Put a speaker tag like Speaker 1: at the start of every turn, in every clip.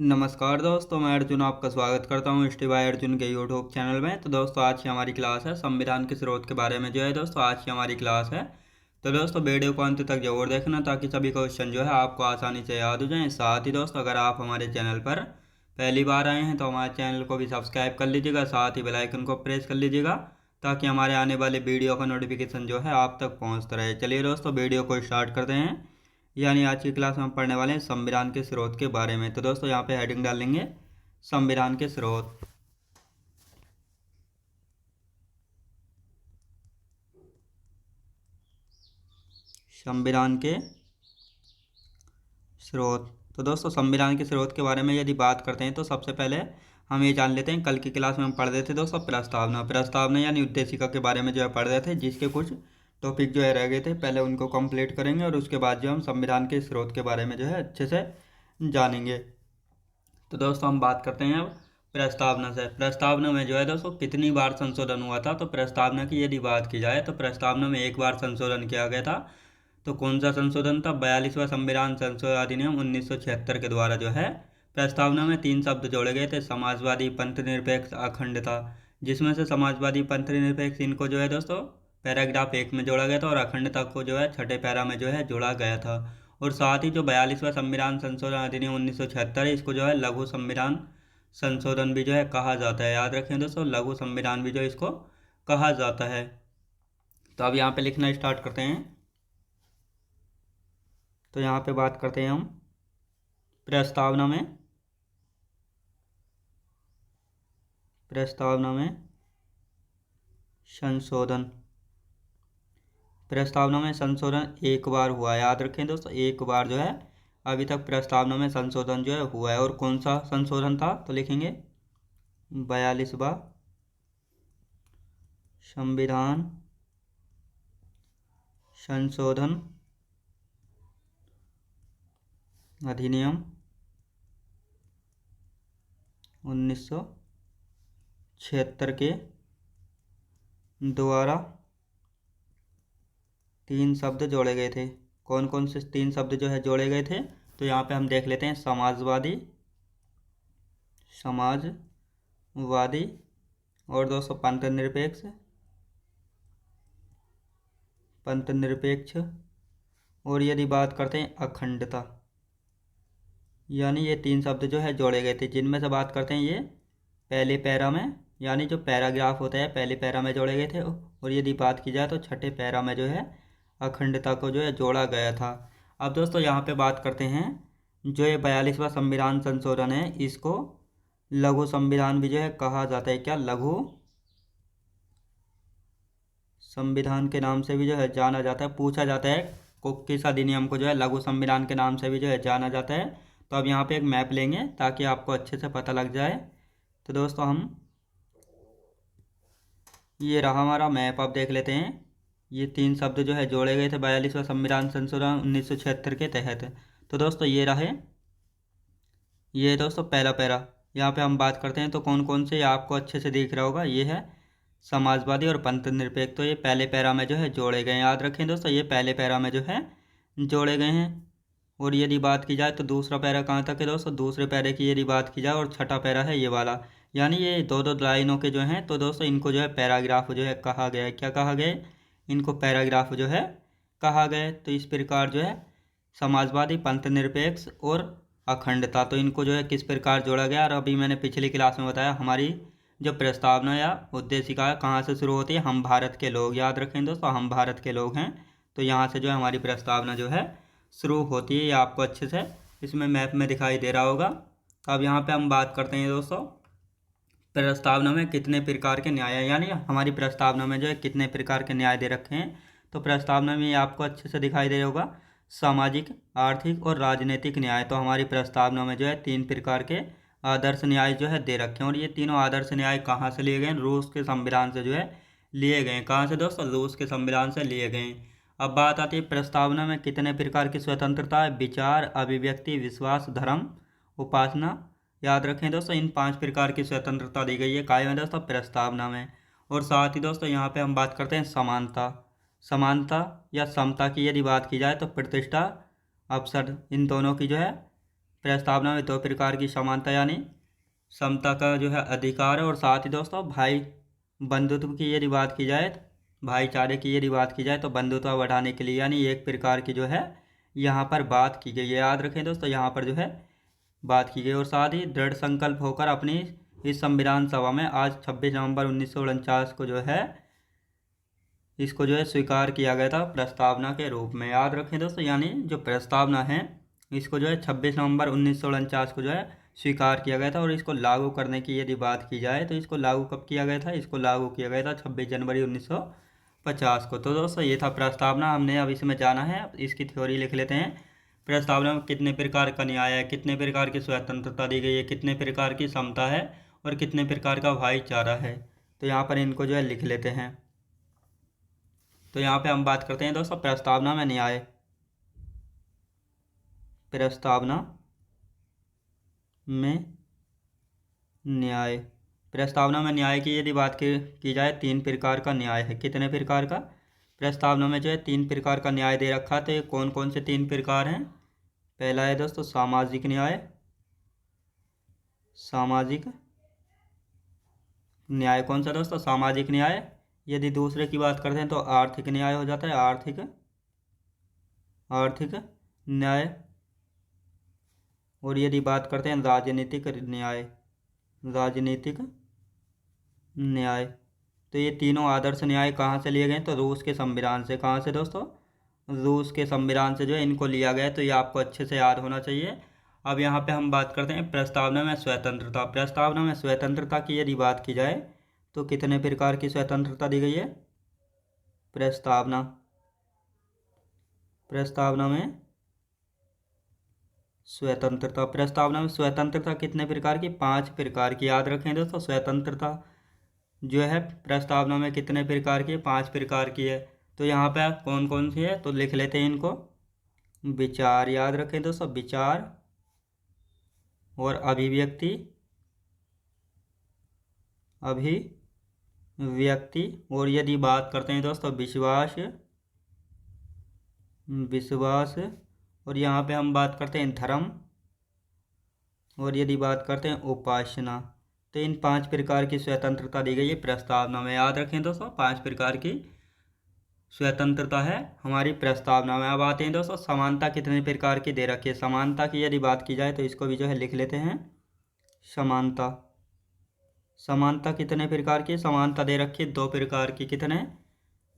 Speaker 1: नमस्कार दोस्तों, मैं अर्जुन आपका स्वागत करता हूँ स्टडी बाय अर्जुन के यूट्यूब चैनल में। तो दोस्तों, आज की हमारी क्लास है संविधान के स्रोत के बारे में। दोस्तों, आज की हमारी क्लास है। तो दोस्तों, वीडियो को अंत तक जरूर देखना ताकि सभी क्वेश्चन जो है आपको आसानी से याद हो जाएं। साथ ही दोस्तों, अगर आप हमारे चैनल पर पहली बार आए हैं तो हमारे चैनल को भी सब्सक्राइब कर लीजिएगा, साथ ही बेल आइकन को प्रेस कर लीजिएगा ताकि हमारे आने वाले वीडियो का नोटिफिकेशन जो है आप तक पहुँचता रहे। चलिए दोस्तों, वीडियो को स्टार्ट करते हैं। यानी आज की क्लास में हम पढ़ने वाले हैं संविधान के स्रोत के बारे में। तो दोस्तों, यहाँ पे हेडिंग डाल लेंगे संविधान के स्रोत। संविधान के स्रोत। तो दोस्तों, संविधान के स्रोत के बारे में यदि बात करते हैं तो सबसे पहले हम ये जान लेते हैं, कल की क्लास में हम पढ़ रहे थे दोस्तों प्रस्तावना यानी उद्देशिका के बारे में जो है पढ़ रहे थे, जिसके कुछ टॉपिक जो है रह गए थे। पहले उनको कंप्लीट करेंगे और उसके बाद जो हम संविधान के स्रोत के बारे में जो है अच्छे से जानेंगे। तो दोस्तों, हम बात करते हैं अब प्रस्तावना से। प्रस्तावना में जो है दोस्तों कितनी बार संशोधन हुआ था। तो प्रस्तावना की यदि बात की जाए तो प्रस्तावना में एक बार संशोधन किया गया था। तो कौन सा संशोधन था? 42वां संविधान संशोधन अधिनियम 1976 के द्वारा जो है प्रस्तावना में 3 शब्द जोड़े गए थे: समाजवादी, पंथनिरपेक्ष, अखंडता। जिसमें से समाजवादी, पंथनिरपेक्ष इनको जो है दोस्तों पैराग्राफ 1 में जोड़ा गया था और अखंडता को जो है छठे पैरा में जो है जोड़ा गया था। और साथ ही जो 42वां संविधान संशोधन अधिनियम 1976 है, इसको जो है लघु संविधान संशोधन भी जो है कहा जाता है। याद रखें दोस्तों, लघु संविधान भी जो इसको कहा जाता है। तो अब यहाँ पे लिखना स्टार्ट करते हैं। तो यहाँ पे बात करते हैं हम प्रस्तावना में संशोधन। प्रस्तावना में संशोधन एक बार हुआ है। याद रखें दोस्तों, एक बार जो है अभी तक प्रस्तावना में संशोधन जो है हुआ है। और कौन सा संशोधन था? तो लिखेंगे 42वां संविधान संशोधन अधिनियम 1976 के द्वारा 3 शब्द जोड़े गए थे। कौन कौन से 3 शब्द जो है जोड़े गए थे? तो यहाँ पे हम देख लेते हैं, समाजवादी और दोस्तों पंथनिरपेक्ष। और यदि बात करते हैं अखंडता, यानी ये 3 शब्द जो है जोड़े गए थे। जिनमें से बात करते हैं ये पहले पैरा में, यानी जो पैराग्राफ होता है पहले पैरा में जोड़े गए थे। और यदि बात की जाए तो छठे पैरा में जो है अखंडता को जो है जोड़ा गया था। अब दोस्तों, यहाँ पे बात करते हैं, जो ये 42वां संविधान संशोधन है इसको लघु संविधान भी जो है कहा जाता है। क्या? लघु संविधान के नाम से भी जो है जाना जाता है। पूछा जाता है को किस अधिनियम को जो है लघु संविधान के नाम से भी जो है जाना जाता है। तो अब यहाँ पे एक मैप लेंगे ताकि आपको अच्छे से पता लग जाए। तो दोस्तों, हम ये रहा हमारा मैप, आप देख लेते हैं। ये 3 शब्द जो है जोड़े गए थे 42वां संविधान संशोधन 1976 के तहत। तो दोस्तों, ये रहे, ये दोस्तों पहला पैरा। यहाँ पे हम बात करते हैं तो कौन कौन से आपको अच्छे से दिख रहा होगा। ये है समाजवादी और पंथनिरपेक्ष। तो ये पहले पैरा में जो है जोड़े गए हैं। याद रखें दोस्तों, ये पहले पैरा में जो है जोड़े गए हैं। और यदि बात की जाए तो दूसरा पैरा कहाँ तक है दोस्तों? दूसरे पैरे की यदि बात की जाए और छठा पैरा है ये वाला, यानी ये दो दो लाइनों के जो हैं। तो दोस्तों, इनको जो है पैराग्राफ जो है कहा गया है। क्या कहा गया है? इनको पैराग्राफ जो है कहा गया है। तो इस प्रकार जो है समाजवादी, पंथनिरपेक्ष और अखंडता, तो इनको जो है किस प्रकार जोड़ा गया। और अभी मैंने पिछली क्लास में बताया, हमारी जो प्रस्तावना या उद्देशिका कहाँ से शुरू होती है? हम भारत के लोग। याद रखें दोस्तों, हम भारत के लोग हैं। तो यहाँ से जो है हमारी प्रस्तावना जो है शुरू होती है। ये आपको अच्छे से इसमें मैप में दिखाई दे रहा होगा। तो अब यहाँ पे हम बात करते हैं दोस्तों, प्रस्तावना में कितने प्रकार के न्याय हैं, यानी हमारी प्रस्तावना में जो है कितने प्रकार के न्याय दे रखे हैं। तो प्रस्तावना में ये आपको अच्छे से दिखाई दे रहा होगा, सामाजिक, आर्थिक और राजनीतिक न्याय। तो हमारी प्रस्तावना में जो है 3 प्रकार के आदर्श न्याय जो है दे रखे हैं। और ये तीनों आदर्श न्याय कहाँ से लिए गए? रूस के संविधान से जो है लिए गए। कहाँ से दोस्तों? रूस के संविधान से लिए गए। अब बात आती है प्रस्तावना में कितने प्रकार की स्वतंत्रता है? विचार, अभिव्यक्ति, विश्वास, धर्म, उपासना। याद रखें दोस्तों, इन 5 प्रकार की स्वतंत्रता दी गई है काय में दोस्तों? प्रस्तावना में। और साथ ही दोस्तों, यहाँ पे हम बात करते हैं समानता या समता की यदि बात की जाए तो प्रतिष्ठा, अवसर, इन दोनों की जो है प्रस्तावना में 2 प्रकार की समानता यानी समता का जो है अधिकार है। और साथ ही दोस्तों भाई बंधुत्व की यदि बात की जाए, भाईचारे की यदि बात की जाए तो बंधुत्व बढ़ाने के लिए यानी एक प्रकार की जो है यहाँ पर बात की गई है। याद रखें दोस्तों, यहाँ पर जो है बात की गई। और साथ ही दृढ़ संकल्प होकर अपनी इस संविधान सभा में आज 26 नवंबर 1949 को जो है इसको जो है स्वीकार किया गया था प्रस्तावना के रूप में। याद रखें दोस्तों, यानी जो प्रस्तावना है इसको जो है 26 नवंबर 1949 को जो है स्वीकार किया गया था। और इसको लागू करने की यदि बात की जाए तो इसको लागू कब किया गया था? इसको लागू किया गया था 26 जनवरी 1950 को। तो दोस्तों ये था प्रस्तावना, हमने अब इसमें जाना है। अब इसकी थ्योरी लिख लेते हैं। प्रस्तावना में कितने प्रकार का न्याय है, कितने प्रकार की स्वतंत्रता दी गई है, कितने प्रकार की समता है और कितने प्रकार का भाईचारा है। तो यहाँ पर इनको जो है लिख लेते हैं। तो यहाँ पे हम बात करते हैं दोस्तों प्रस्तावना में न्याय। प्रस्तावना में न्याय, प्रस्तावना में न्याय की यदि बात की जाए 3 प्रकार का न्याय है। कितने प्रकार का? प्रस्तावना में जो है 3 प्रकार का न्याय दे रखा। तो ये कौन कौन से 3 प्रकार हैं? पहला है दोस्तों सामाजिक न्याय। सामाजिक न्याय कौन सा दोस्तों? सामाजिक न्याय। यदि दूसरे की बात करते हैं तो आर्थिक न्याय हो जाता है। आर्थिक न्याय। और यदि बात करते हैं राजनीतिक न्याय, राजनीतिक न्याय। तो ये तीनों आदर्श न्याय कहाँ से लिए गए? तो रूस के संविधान से। कहाँ से दोस्तों? रूस के संविधान से जो है इनको लिया गया है। तो ये आपको अच्छे से याद होना चाहिए। अब यहाँ पे हम बात करते हैं प्रस्तावना में स्वतंत्रता। प्रस्तावना में स्वतंत्रता की यदि बात की जाए तो कितने प्रकार की स्वतंत्रता दी गई है? प्रस्तावना में स्वतंत्रता। प्रस्तावना में स्वतंत्रता कितने प्रकार की? 5 प्रकार की। याद रखें दोस्तों, स्वतंत्रता जो है प्रस्तावना में कितने प्रकार की? 5 प्रकार की है। तो यहाँ पे कौन कौन सी है तो लिख लेते हैं इनको। विचार, याद रखें दोस्तों, विचार और अभिव्यक्ति, और यदि बात करते हैं दोस्तों विश्वास, और यहाँ पे हम बात करते हैं धर्म, और यदि बात करते हैं उपासना। तो इन 5 प्रकार की स्वतंत्रता दी गई है प्रस्तावना में। याद रखें दोस्तों, 5 प्रकार की स्वतंत्रता है हमारी प्रस्तावना में। अब आते हैं दोस्तों समानता कितने प्रकार की दे रखी है। समानता की यदि बात की जाए तो इसको भी जो है लिख लेते हैं। समानता कितने प्रकार की? समानता दे रखी है 2 प्रकार की। कितने?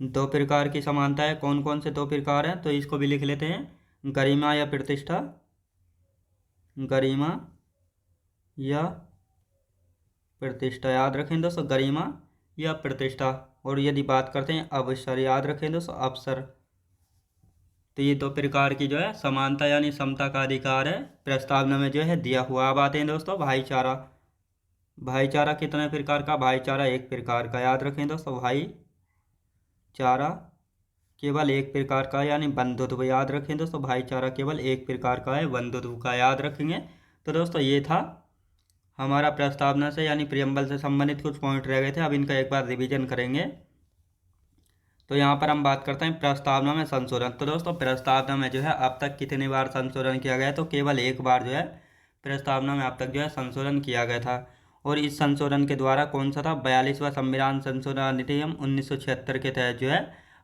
Speaker 1: 2 प्रकार की समानता है। कौन कौन से 2 प्रकार हैं? तो इसको भी लिख लेते हैं। गरिमा या प्रतिष्ठा, गरिमा या प्रतिष्ठा। याद रखें दोस्तों, गरिमा या प्रतिष्ठा। और यदि बात करते हैं अवसर, याद रखें दोस्तों, अवसर। तो ये 2 प्रकार की जो है समानता यानी समता का अधिकार है प्रस्तावना में जो है दिया हुआ। अब आते हैं दोस्तों भाईचारा। भाईचारा कितने प्रकार का? भाईचारा 1 प्रकार का। याद रखें दोस्तों, भाईचारा केवल 1 प्रकार का यानी बंधुत्व। याद रखें दोस्तों, भाईचारा केवल 1 प्रकार का है, बंधुत्व का। याद रखेंगे। तो दोस्तों ये था हमारा प्रस्तावना से यानी प्रियम्बल से संबंधित कुछ पॉइंट रह गए थे। अब इनका एक बार रिवीजन करेंगे। तो यहाँ पर हम बात करते हैं प्रस्तावना में संशोधन। तो दोस्तों प्रस्तावना में जो है अब तक कितनी बार संशोधन किया गया? तो केवल 1 बार जो है प्रस्तावना में अब तक जो है संशोधन किया गया था। और इस संशोधन के द्वारा कौन सा था? 42वां संविधान संशोधन अधिनियम 1976 के तहत जो है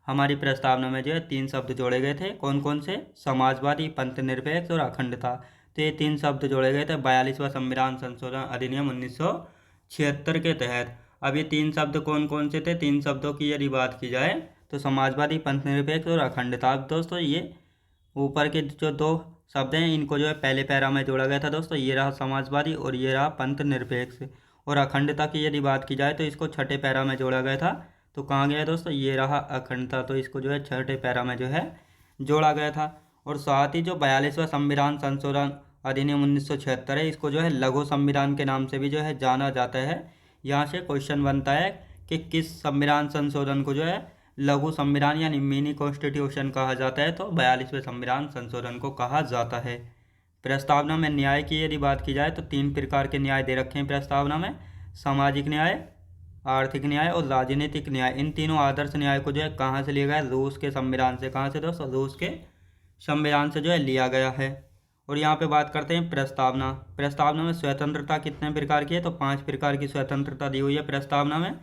Speaker 1: हमारी प्रस्तावना में जो है 3 शब्द जोड़े गए थे। कौन कौन से? समाजवादी, पंथनिरपेक्ष और अखंडता। तो ये 3 शब्द जोड़े गए थे 42वां संविधान संशोधन अधिनियम 1976 के तहत। अब ये 3 शब्द कौन कौन से थे? 3 शब्दों की यदि बात की जाए तो समाजवादी, पंथनिरपेक्ष और अखंडता। अब दोस्तों ये ऊपर के जो 2 शब्द हैं इनको जो है पहले पैरा में जोड़ा गया था दोस्तों। ये रहा समाजवादी और ये रहा पंथनिरपेक्ष। और अखंडता की यदि बात की जाए तो इसको छठे पैरा में जोड़ा गया था। तो कहाँ गया दोस्तों? ये रहा अखंडता। तो इसको जो है छठे पैरा में जो है जोड़ा गया था। और साथ ही जो 42वां संविधान संशोधन अधिनियम 1976 है इसको जो है लघु संविधान के नाम से भी जो है जाना जाता है। यहाँ से क्वेश्चन बनता है कि किस संविधान संशोधन को जो है लघु संविधान यानी मिनी कॉन्स्टिट्यूशन कहा जाता है? तो 42वें संविधान संशोधन को कहा जाता है। प्रस्तावना में न्याय की यदि बात की जाए तो 3 प्रकार के न्याय दे रखे हैं प्रस्तावना में। सामाजिक न्याय, आर्थिक न्याय और राजनीतिक न्याय। इन तीनों आदर्श न्याय को जो है कहाँ से लिया गया? रूस के संविधान से। कहाँ से दोस्तों? रूस के संविधान से जो है लिया गया है। और यहाँ पे बात करते हैं प्रस्तावना। प्रस्तावना में स्वतंत्रता कितने प्रकार की है, तो 5 प्रकार की स्वतंत्रता दी हुई है प्रस्तावना में,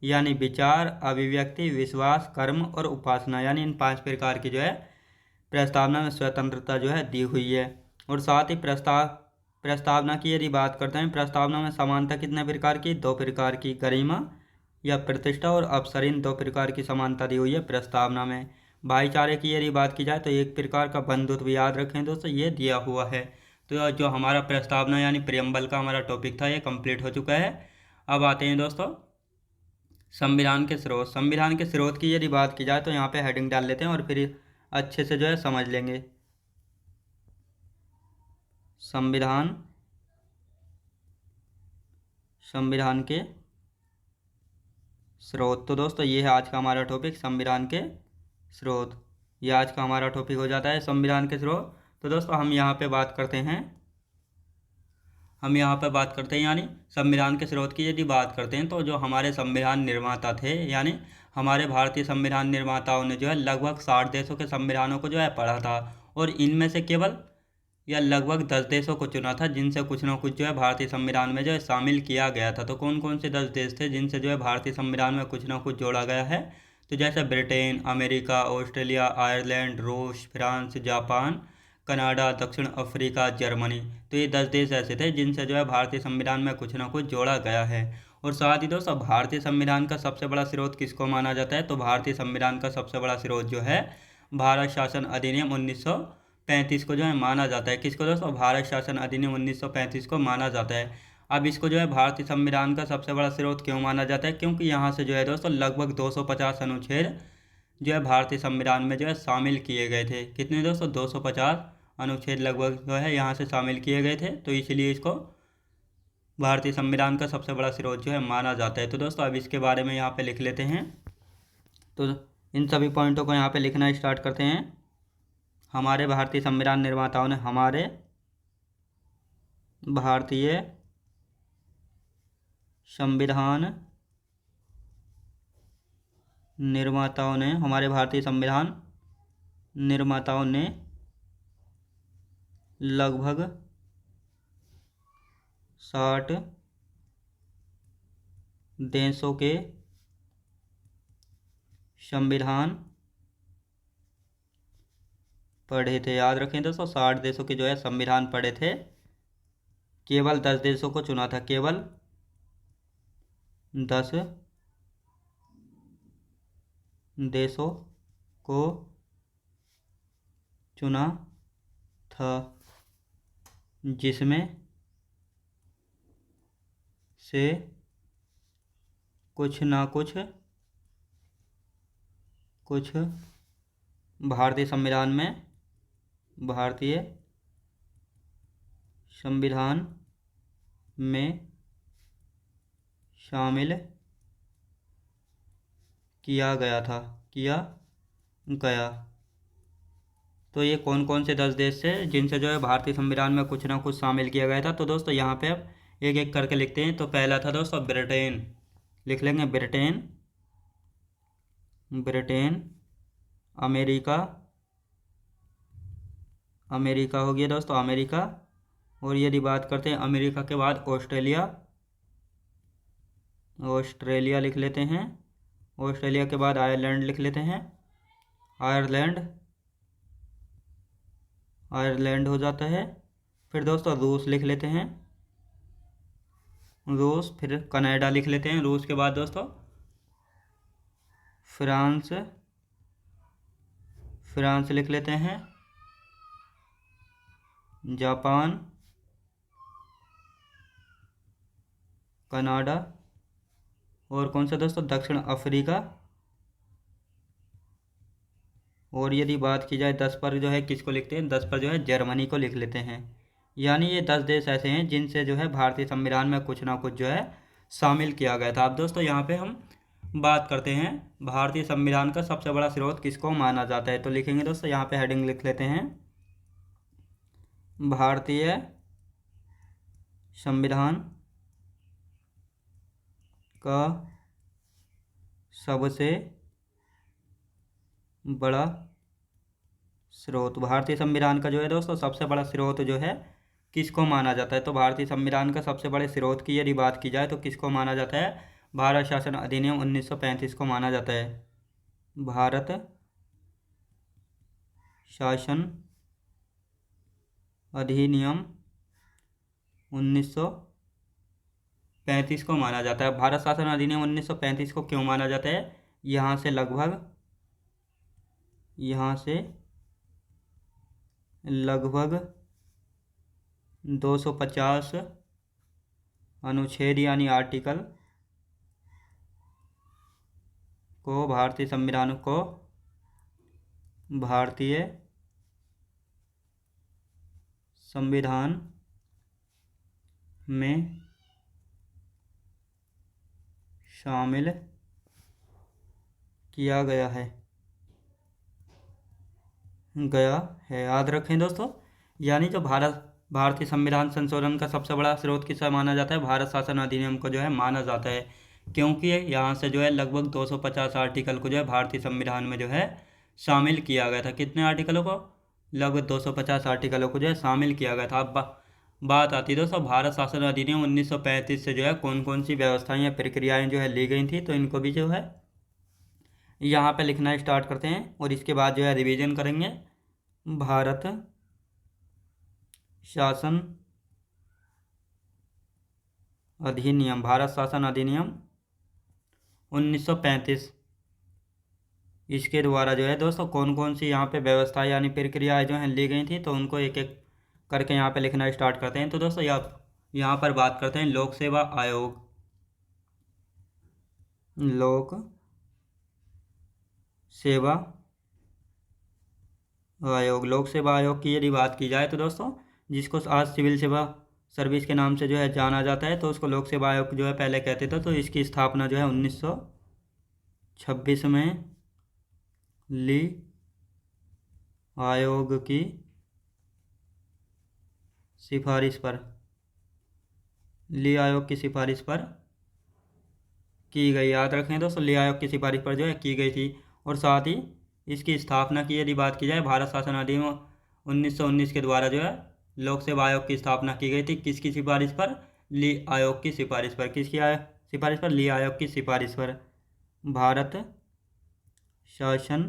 Speaker 1: यानी विचार, अभिव्यक्ति, विश्वास, कर्म और उपासना, यानी इन 5 प्रकार की जो है प्रस्तावना में स्वतंत्रता जो है दी हुई है। और साथ ही प्रस्तावना की यदि बात करते हैं, प्रस्तावना में समानता कितने प्रकार की, 2 प्रकार की, गरिमा या प्रतिष्ठा और अपसर, इन 2 प्रकार की समानता दी हुई है प्रस्तावना में। भाईचारे की यदि बात की जाए तो एक प्रकार का बंधुत्व, याद रखें दोस्तों ये दिया हुआ है। तो जो हमारा प्रस्तावना यानी प्रेम्बल का हमारा टॉपिक था ये कंप्लीट हो चुका है। अब आते हैं दोस्तों संविधान के स्रोत। संविधान के स्रोत की यदि बात की जाए तो यहाँ पे हेडिंग डाल लेते हैं और फिर अच्छे से जो है समझ लेंगे। संविधान, संविधान के स्रोत। तो दोस्तों ये है आज का हमारा टॉपिक, संविधान के स्रोत। ये आज का हमारा टॉपिक हो जाता है संविधान के स्रोत। तो दोस्तों हम यहाँ पे बात करते हैं, यानी संविधान के स्रोत की यदि बात करते हैं तो जो हमारे संविधान निर्माता थे, यानी हमारे भारतीय संविधान निर्माताओं ने जो है लगभग 60 देशों के संविधानों को जो है पढ़ा था, और इनमें से केवल या लगभग 10 देशों को चुना था जिनसे कुछ ना कुछ जो है भारतीय संविधान में जो है शामिल किया गया था। तो कौन कौन से 10 देश थे जिनसे जो है भारतीय संविधान में कुछ ना कुछ जोड़ा गया है, तो जैसे ब्रिटेन, अमेरिका, ऑस्ट्रेलिया, आयरलैंड, रूस, फ्रांस, जापान, कनाडा, दक्षिण अफ्रीका, जर्मनी। तो ये 10 देश ऐसे थे जिनसे जो है भारतीय संविधान में कुछ ना कुछ जोड़ा गया है। और साथ ही दोस्तों भारतीय संविधान का सबसे बड़ा स्रोत किसको माना जाता है, तो भारतीय संविधान का सबसे बड़ा स्रोत जो है भारत शासन अधिनियम 1935 को जो है माना जाता है। किसको दोस्तों, भारत शासन अधिनियम 1935 को माना जाता है। अब इसको जो है भारतीय संविधान का सबसे बड़ा स्रोत क्यों माना जाता है, क्योंकि यहाँ से जो है दोस्तों लगभग 250 अनुच्छेद जो है भारतीय संविधान में जो है शामिल किए गए थे। कितने दोस्तों, 250 अनुच्छेद लगभग जो है यहाँ से शामिल किए गए थे, तो इसलिए इसको भारतीय संविधान का सबसे बड़ा स्रोत जो है माना जाता है। तो दोस्तों अब इसके बारे में यहाँ पे लिख लेते हैं। तो इन सभी पॉइंटों को यहाँ पे लिखना स्टार्ट करते हैं। हमारे भारतीय संविधान निर्माताओं ने, हमारे भारतीय संविधान निर्माताओं ने, हमारे भारतीय संविधान निर्माताओं ने लगभग 60 देशों के संविधान पढ़े थे। याद रखें दोस्तों 60 देशों के जो है संविधान पढ़े थे, केवल 10 देशों को चुना था, केवल 10 देशों को चुना था, जिसमें से कुछ ना कुछ भारतीय संविधान में शामिल किया गया। तो ये कौन कौन से 10 देश थे जिनसे जो है भारतीय संविधान में कुछ ना कुछ शामिल किया गया था। तो दोस्तों यहाँ पे अब एक एक करके लिखते हैं। तो पहला था दोस्तों ब्रिटेन, लिख लेंगे ब्रिटेन। अमेरिका हो गया दोस्तों, अमेरिका। और यदि बात करते हैं अमेरिका के बाद ऑस्ट्रेलिया लिख लेते हैं। ऑस्ट्रेलिया के बाद आयरलैंड लिख लेते हैं, आयरलैंड हो जाता है। फिर दोस्तों रूस लिख लेते हैं, रूस। फिर कनाडा लिख लेते हैं, रूस के बाद दोस्तों फ्रांस लिख लेते हैं, जापान, कनाडा, और कौन सा दोस्तों, दक्षिण अफ्रीका। और यदि बात की जाए 10 पर जो है किसको लिखते हैं, 10 पर जो है जर्मनी को लिख लेते हैं। यानी ये 10 देश ऐसे हैं जिनसे जो है भारतीय संविधान में कुछ ना कुछ जो है शामिल किया गया था। अब दोस्तों यहाँ पे हम बात करते हैं भारतीय संविधान का सबसे बड़ा स्रोत किसको माना जाता है। तो लिखेंगे दोस्तों, यहाँ पे हेडिंग लिख लेते हैं, भारतीय संविधान का सबसे बड़ा स्रोत, भारतीय संविधान का जो है दोस्तों सबसे बड़ा स्रोत जो है किसको माना जाता है? तो भारतीय संविधान का सबसे बड़े स्रोत की यदि बात की जाए तो किसको माना जाता है? भारत शासन अधिनियम 1935 को माना जाता है। भारत शासन अधिनियम 1935 को माना जाता है। भारत शासन अधिनियम 1935 को क्यों माना जाता है? यहाँ से लगभग 250 अनुच्छेद यानी आर्टिकल को भारतीय संविधान में शामिल किया गया है। याद रखें दोस्तों, यानी जो भारतीय संविधान संशोधन का सबसे बड़ा स्रोत किसका माना जाता है? भारत शासन अधिनियम को जो है माना जाता है, क्योंकि यहाँ से जो है लगभग 250 आर्टिकल को जो है भारतीय संविधान में जो है शामिल किया गया था। कितने आर्टिकलों को? लगभग 250 आर्टिकलों को जो है शामिल किया गया था। अब बात आती है दोस्तों भारत शासन अधिनियम 1935 से जो है कौन कौन सी व्यवस्थाएं या प्रक्रियाएं जो है ली गई थी, तो इनको भी जो है यहाँ पे लिखना स्टार्ट करते हैं और इसके बाद जो है रिवीजन करेंगे। भारत शासन अधिनियम 1935, इसके द्वारा जो है दोस्तों कौन कौन सी यहाँ पे व्यवस्था यानी प्रक्रियाएं जो हैं ली गई थी, तो उनको एक एक करके यहाँ पे लिखना स्टार्ट करते हैं। तो दोस्तों यहाँ पर बात करते हैं लोक सेवा आयोग। लोक सेवा आयोग की यदि बात की जाए तो दोस्तों जिसको आज सिविल सेवा सर्विस के नाम से जो है जाना जाता है, तो उसको लोक सेवा आयोग जो है पहले कहते थे। तो इसकी स्थापना जो है 1926 में ली आयोग की सिफारिश पर की गई। याद रखें दोस्तों, ली आयोग की सिफारिश पर जो है की गई थी। और साथ ही इसकी स्थापना की यदि बात की जाए, भारत शासन अधिनियम 1919 के द्वारा जो है लोक सेवा आयोग की स्थापना की गई थी। किसकी सिफारिश पर? ली आयोग की सिफारिश पर। किसकी सिफारिश पर? ली आयोग की सिफारिश पर। भारत शासन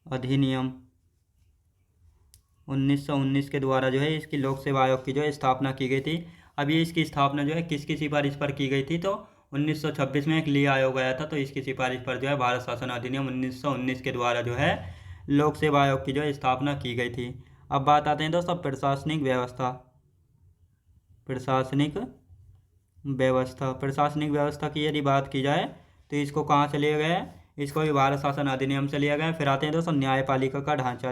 Speaker 1: अधिनियम 1919 के द्वारा जो है इसकी लोक सेवा आयोग की जो है स्थापना की गई थी। अब ये इसकी स्थापना जो है किसकी सिफारिश पर की गई थी? तो 1926 में एक ली आयोग आया था, तो इसकी सिफारिश पर जो है भारत शासन अधिनियम 1919 के द्वारा जो है लोक सेवा आयोग की जो है स्थापना की गई थी। अब बात आते हैं दोस्तों प्रशासनिक व्यवस्था की यदि बात की जाए तो इसको कहाँ से लिया गया है? इसको भी भारत शासन अधिनियम से लिया गया है। फिर आते हैं दोस्तों न्यायपालिका का ढांचा।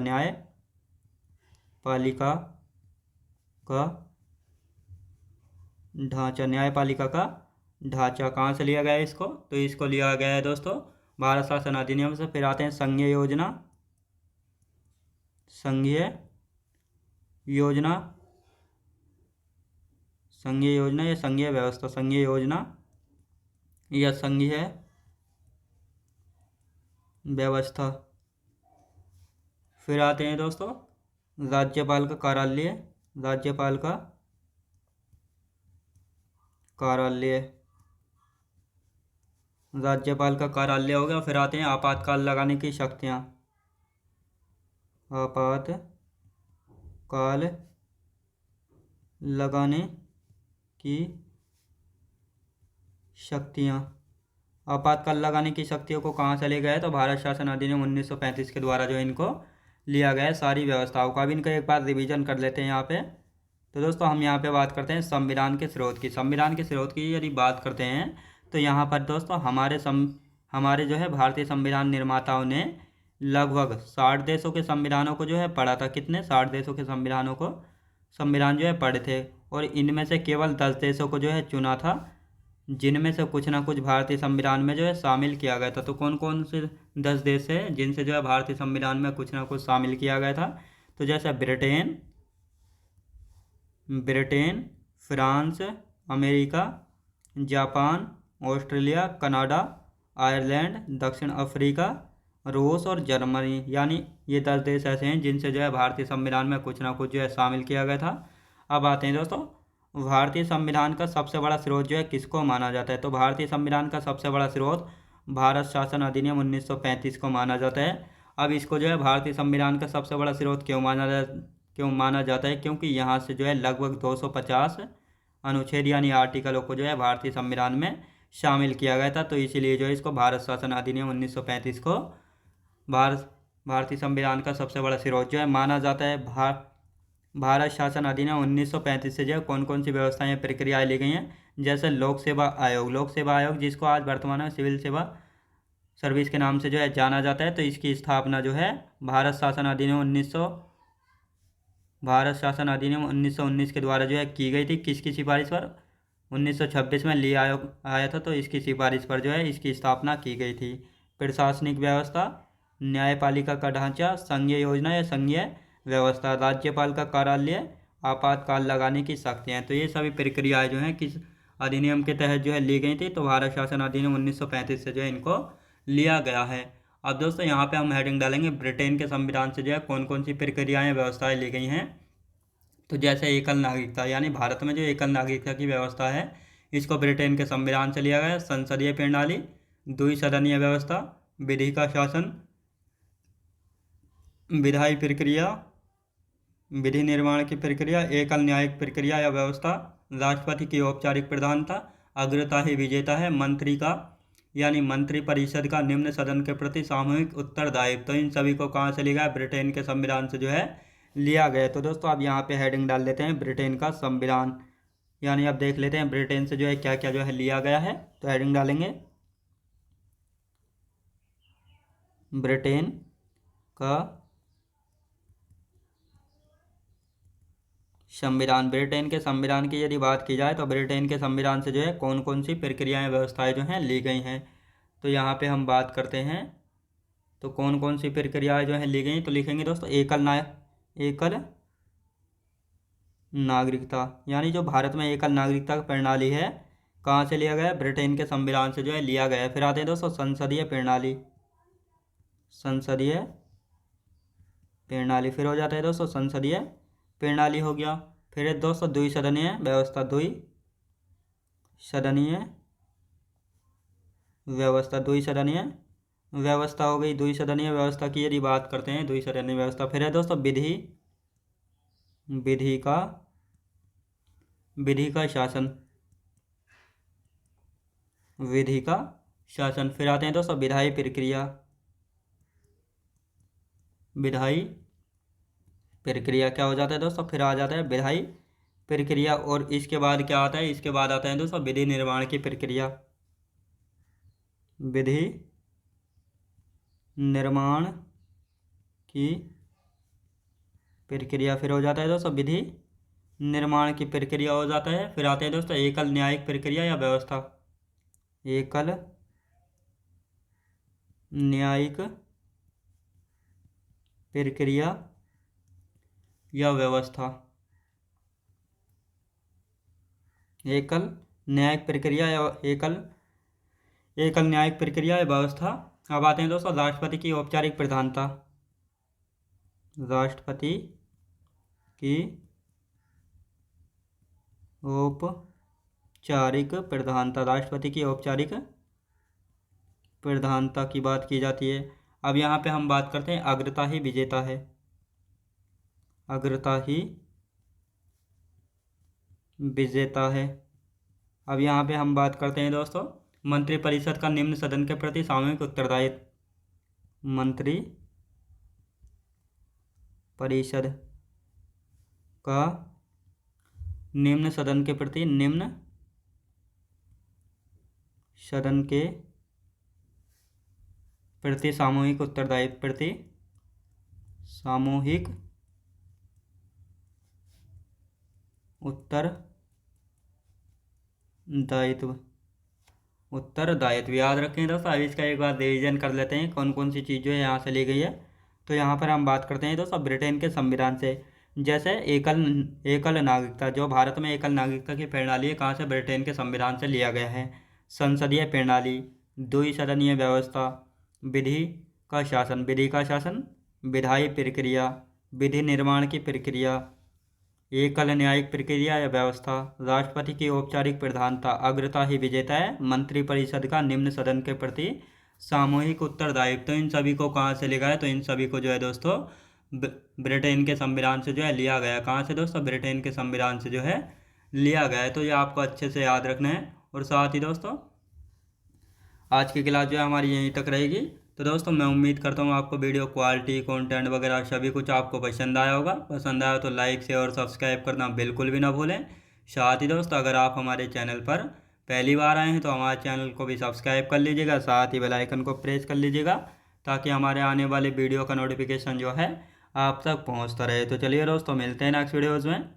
Speaker 1: न्यायपालिका का ढांचा कहाँ से लिया गया है इसको? तो इसको लिया गया है दोस्तों भारत शासन अधिनियम से। फिर आते हैं संघीय योजना या संघीय व्यवस्था। संघीय योजना या संघीय व्यवस्था। फिर आते हैं दोस्तों राज्यपाल का कार्यालय हो गया। फिर आते हैं आपातकाल लगाने की शक्तियाँ। आपातकाल लगाने की शक्तियों को कहाँ से लिया गया है? तो भारत शासन अधिनियम 1935 के द्वारा जो इनको लिया गया है सारी व्यवस्थाओं का। भी इनका एक बार रिवीजन कर लेते हैं यहाँ पे। तो दोस्तों हम यहाँ पे बात करते हैं संविधान के स्रोत की यदि बात करते हैं तो यहाँ पर दोस्तों हमारे जो है भारतीय संविधान निर्माताओं ने लगभग 60 देशों के संविधानों को जो है पढ़ा था। कितने? 60 देशों के संविधान जो है पढ़े थे, और इनमें से केवल 10 देशों को जो है चुना था जिनमें से कुछ ना कुछ भारतीय संविधान में जो है शामिल किया गया था। तो कौन कौन से 10 देश है जिनसे जो है भारतीय संविधान में कुछ ना कुछ शामिल किया गया था? तो जैसे Britain, France, America, Japan, Australia, Canada, Ireland, दक्षिण अफ्रीका रूस और जर्मनी, यानी ये 10 देश ऐसे हैं जिनसे जो है भारतीय संविधान में कुछ ना कुछ जो है शामिल किया गया था। अब आते हैं दोस्तों, भारतीय संविधान का सबसे बड़ा स्रोत जो है किसको माना जाता है? तो भारतीय संविधान का सबसे बड़ा स्रोत भारत शासन अधिनियम 1935 को माना जाता है। अब इसको जो है भारतीय संविधान का सबसे बड़ा स्रोत क्यों माना जाता है? क्योंकि यहाँ से जो है लगभग 250 अनुच्छेद यानी आर्टिकलों को जो है भारतीय संविधान में शामिल किया गया था, तो इसीलिए जो है इसको भारत शासन अधिनियम 1935 को भारतीय संविधान का सबसे बड़ा स्रोत जो है माना जाता है। भारत शासन अधिनियम 1935 से जो है कौन कौन सी व्यवस्थाएं प्रक्रियाएं ली गई हैं? जैसे लोक सेवा आयोग जिसको आज वर्तमान में सिविल सेवा सर्विस के नाम से जो है जाना जाता है, तो इसकी स्थापना जो है भारत शासन अधिनियम 1919 के द्वारा जो है की गई थी। किसकी सिफारिश पर? 1926 में ली आयोग आया था, तो इसकी सिफारिश पर जो है इसकी स्थापना की गई थी। प्रशासनिक व्यवस्था, न्यायपालिका का ढांचा, संघीय योजना या संघीय व्यवस्था, राज्यपाल का कार्यालय, आपातकाल लगाने की शक्तियाँ, तो ये सभी प्रक्रियाएं जो हैं किस अधिनियम के तहत जो है ली गई थी? तो भारत शासन अधिनियम 1935 से जो है इनको लिया गया है। अब दोस्तों यहाँ पे हम हेडिंग डालेंगे ब्रिटेन के संविधान से जो है कौन कौन सी प्रक्रियाएं व्यवस्थाएं ली गई हैं। तो जैसे एकल नागरिकता, यानी भारत में जो एकल नागरिकता की व्यवस्था है इसको ब्रिटेन के संविधान से लिया गया। संसदीय प्रणाली, द्विसदनीय व्यवस्था, विधि का शासन, विधायी प्रक्रिया, विधि निर्माण की प्रक्रिया, एकल न्यायिक प्रक्रिया या व्यवस्था, राष्ट्रपति की औपचारिक प्रधानता, अग्रता ही विजेता है, मंत्री का यानी मंत्री परिषद का निम्न सदन के प्रति सामूहिक उत्तरदायित्व, तो इन सभी को कहाँ से लिया गया? ब्रिटेन के संविधान से जो है लिया गया। तो दोस्तों अब यहाँ पे हेडिंग डाल देते हैं ब्रिटेन का संविधान, यानी अब देख लेते हैं ब्रिटेन से जो है क्या क्या जो है लिया गया है। तो हेडिंग डालेंगे ब्रिटेन का संविधान। ब्रिटेन के संविधान की यदि बात की जाए तो ब्रिटेन के संविधान से जो है कौन कौन सी प्रक्रियाएं व्यवस्थाएं जो हैं ली गई हैं, तो यहाँ पे हम बात करते हैं तो कौन कौन सी प्रक्रियाएं जो हैं ली गई। तो लिखेंगे दोस्तों एकल नागरिकता, यानी जो भारत में एकल नागरिकता प्रणाली है कहाँ से लिया गया है? ब्रिटेन के संविधान से जो है लिया गया है। फिर आते हैं दोस्तों संसदीय प्रणाली, फिर हो जाता है दोस्तों संसदीय प्रणाली हो गया। फिर है दोस्तों द्विसदनीय व्यवस्था, द्विसदनीय व्यवस्था हो गई। द्विसदनीय व्यवस्था की यदि बात करते हैं, द्विसदनीय व्यवस्था। फिर है दोस्तों विधि का शासन, फिर आते हैं दोस्तों विधायी प्रक्रिया क्या हो जाता है दोस्तों? फिर आ जाता है विधायी प्रक्रिया। और इसके बाद क्या आता है? इसके बाद आता है दोस्तों विधि निर्माण की प्रक्रिया, विधि निर्माण की प्रक्रिया। फिर हो जाता है दोस्तों विधि निर्माण की प्रक्रिया हो जाता है। फिर आते हैं दोस्तों एकल न्यायिक प्रक्रिया या व्यवस्था, एकल न्यायिक प्रक्रिया या व्यवस्था, एकल न्यायिक प्रक्रिया या एकल न्यायिक प्रक्रिया या व्यवस्था। अब आते हैं दोस्तों राष्ट्रपति की औपचारिक प्रधानता, राष्ट्रपति की औपचारिक प्रधानता की बात की जाती है। अब यहाँ पे हम बात करते हैं अग्रता ही विजेता है, अब यहाँ पे हम बात करते हैं दोस्तों मंत्रिपरिषद का निम्न सदन के प्रति सामूहिक उत्तरदायित्व, मंत्री परिषद का निम्न सदन के प्रति सामूहिक उत्तरदायित्व याद रखें दोस्तों। अब इसका एक बार रिवीजन कर लेते हैं कौन कौन सी चीज़ जो है यहाँ से ली गई है। तो यहाँ पर हम बात करते हैं दोस्तों ब्रिटेन के संविधान से। जैसे एकल नागरिकता, जो भारत में एकल नागरिकता की प्रणाली है कहाँ से? ब्रिटेन के संविधान से लिया गया है। संसदीय प्रणाली, द्विसदनीय व्यवस्था, विधि का शासन, विधि का शासन, विधायी प्रक्रिया, विधि निर्माण की प्रक्रिया, एकल न्यायिक प्रक्रिया या व्यवस्था, राष्ट्रपति की औपचारिक प्रधानता, अग्रता ही विजेता है, मंत्रिपरिषद का निम्न सदन के प्रति सामूहिक उत्तरदायित्व। तो इन सभी को कहाँ से लिखा है? तो इन सभी को जो है दोस्तों ब्रिटेन के संविधान से जो है लिया गया है। कहाँ से दोस्तों? ब्रिटेन के संविधान से जो है लिया गया है। तो ये आपको अच्छे से याद रखना है। और साथ ही दोस्तों आज की क्लास जो है हमारी यहीं तक रहेगी। तो दोस्तों मैं उम्मीद करता हूँ आपको वीडियो क्वालिटी, कंटेंट वगैरह सभी कुछ आपको पसंद आया होगा। पसंद आया तो लाइक शेयर और सब्सक्राइब करना बिल्कुल भी ना भूलें। साथ ही दोस्तों अगर आप हमारे चैनल पर पहली बार आए हैं तो हमारे चैनल को भी सब्सक्राइब कर लीजिएगा, साथ ही बेल आइकन को प्रेस कर लीजिएगा ताकि हमारे आने वाले वीडियो का नोटिफिकेशन जो है आप तक पहुँचता रहे। तो चलिए दोस्तों मिलते हैं नेक्स्ट वीडियोज़ में।